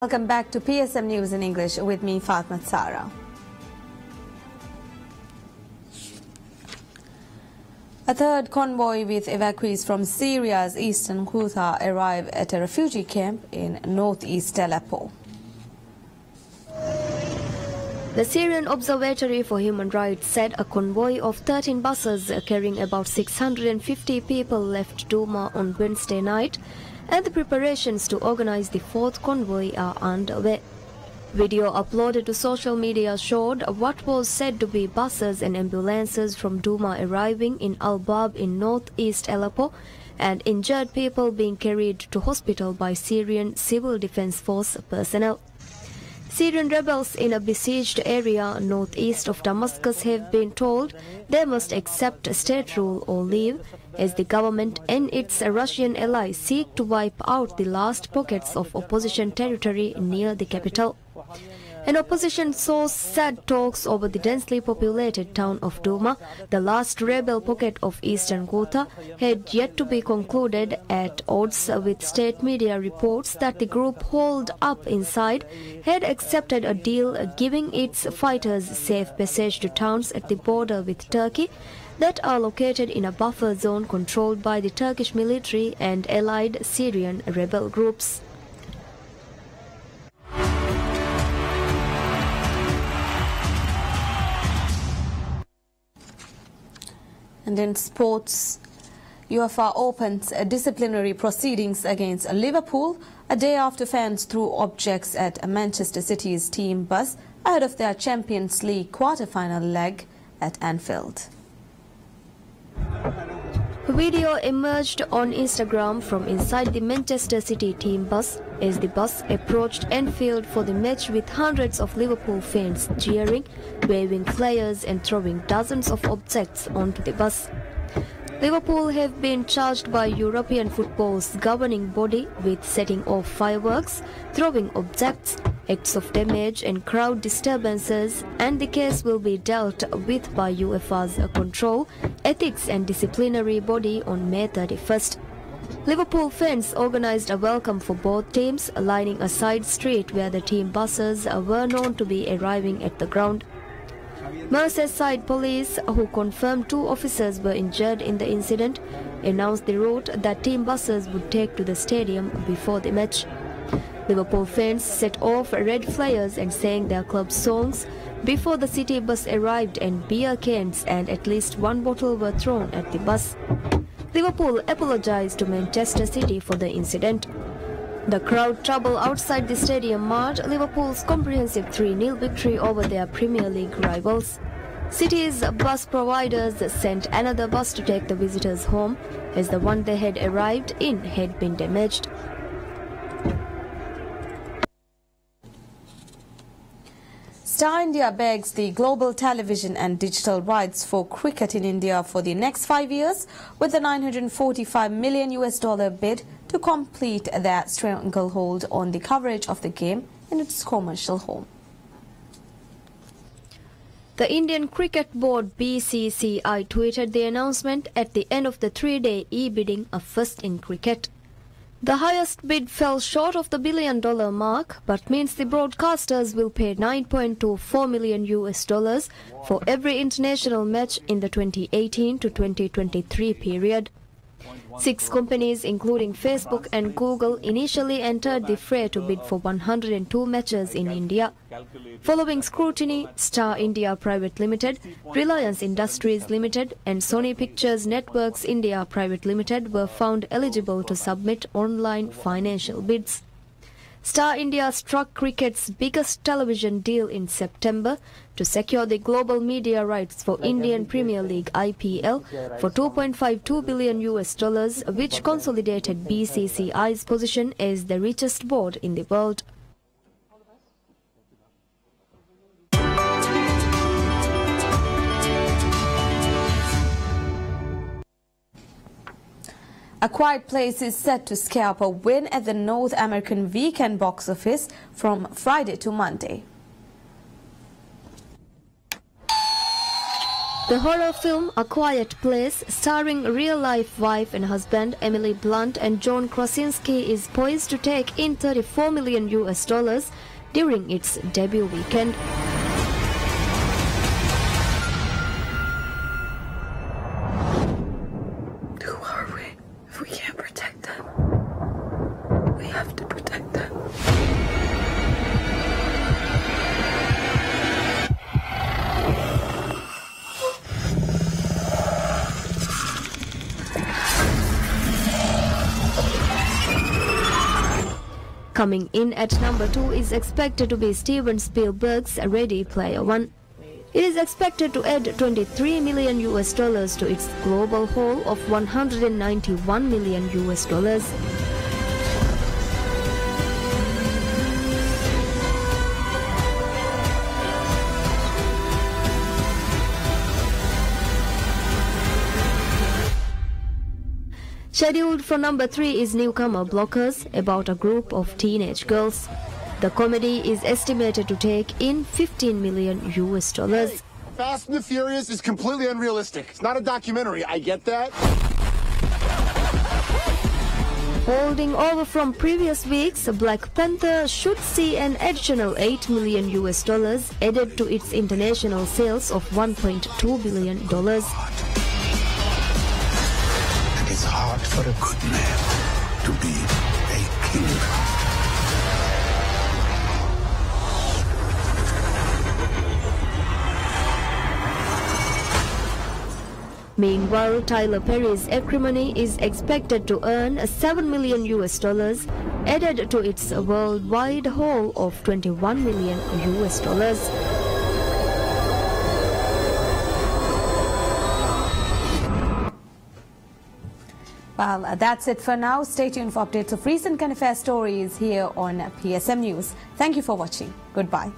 Welcome back to PSM News in English with me, Fatma Sara. A third convoy with evacuees from Syria's eastern Ghouta arrived at a refugee camp in northeast Aleppo. The Syrian Observatory for Human Rights said a convoy of 13 buses carrying about 650 people left Douma on Wednesday night, and the preparations to organize the fourth convoy are underway. Video uploaded to social media showed what was said to be buses and ambulances from Douma arriving in Al-Bab in northeast Aleppo, and injured people being carried to hospital by Syrian Civil Defense Force personnel. Syrian rebels in a besieged area northeast of Damascus have been told they must accept state rule or leave, as the government and its Russian allies seek to wipe out the last pockets of opposition territory near the capital. An opposition source said talks over the densely populated town of Douma, the last rebel pocket of eastern Ghouta, had yet to be concluded, at odds with state media reports that the group holed up inside had accepted a deal giving its fighters safe passage to towns at the border with Turkey that are located in a buffer zone controlled by the Turkish military and allied Syrian rebel groups. And in sports, UEFA opens disciplinary proceedings against Liverpool a day after fans threw objects at Manchester City's team bus ahead of their Champions League quarter-final leg at Anfield. A video emerged on Instagram from inside the Manchester City team bus as the bus approached Anfield for the match, with hundreds of Liverpool fans cheering, waving flares and throwing dozens of objects onto the bus. Liverpool have been charged by European football's governing body with setting off fireworks, throwing objects, acts of damage and crowd disturbances, and the case will be dealt with by UEFA's Control, Ethics and Disciplinary Body on May 31st. Liverpool fans organised a welcome for both teams, lining a side street where the team buses were known to be arriving at the ground. Merseyside police, who confirmed 2 officers were injured in the incident, announced the route that team buses would take to the stadium before the match. Liverpool fans set off red flares and sang their club songs before the City bus arrived, and beer cans and at least 1 bottle were thrown at the bus. Liverpool apologised to Manchester City for the incident. The crowd trouble outside the stadium marred Liverpool's comprehensive 3-0 victory over their Premier League rivals. City's bus providers sent another bus to take the visitors home, as the one they had arrived in had been damaged. Star India begs the global television and digital rights for cricket in India for the next 5 years, with a $945 million bid to complete their stranglehold on the coverage of the game in its commercial home. The Indian Cricket Board (BCCI) tweeted the announcement at the end of the 3-day e-bidding, a first in cricket. The highest bid fell short of the $1 billion mark, but means the broadcasters will pay $9.24 million for every international match in the 2018 to 2023 period. 6 companies, including Facebook and Google, initially entered the fray to bid for 102 matches in India. Following scrutiny, Star India Private Limited, Reliance Industries Limited and Sony Pictures Networks India Private Limited were found eligible to submit online financial bids. Star India struck cricket's biggest television deal in September to secure the global media rights for Indian Premier League (IPL) for $2.52 billion, which consolidated BCCI's position as the richest board in the world. A Quiet Place is set to scalp a win at the North American weekend box office from Friday to Monday. The horror film A Quiet Place, starring real-life wife and husband Emily Blunt and John Krasinski, is poised to take in $34 million during its debut weekend. Who are we if we can't protect them? We have to protect them. Coming in at number 2 is expected to be Steven Spielberg's Ready Player One. It is expected to add $23 million to its global haul of $191 million. Scheduled for number 3 is Newcomer Blockers, about a group of teenage girls. The comedy is estimated to take in $15 million. Fast and the Furious is completely unrealistic. It's not a documentary, I get that. Holding over from previous weeks, Black Panther should see an additional $8 million added to its international sales of $1.2 billion. It's hard for a good man to be a king. Meanwhile, Tyler Perry's Acrimony is expected to earn $7 million added to its worldwide haul of $21 million. Well, that's it for now. Stay tuned for updates of recent current affairs stories here on PSM News. Thank you for watching. Goodbye.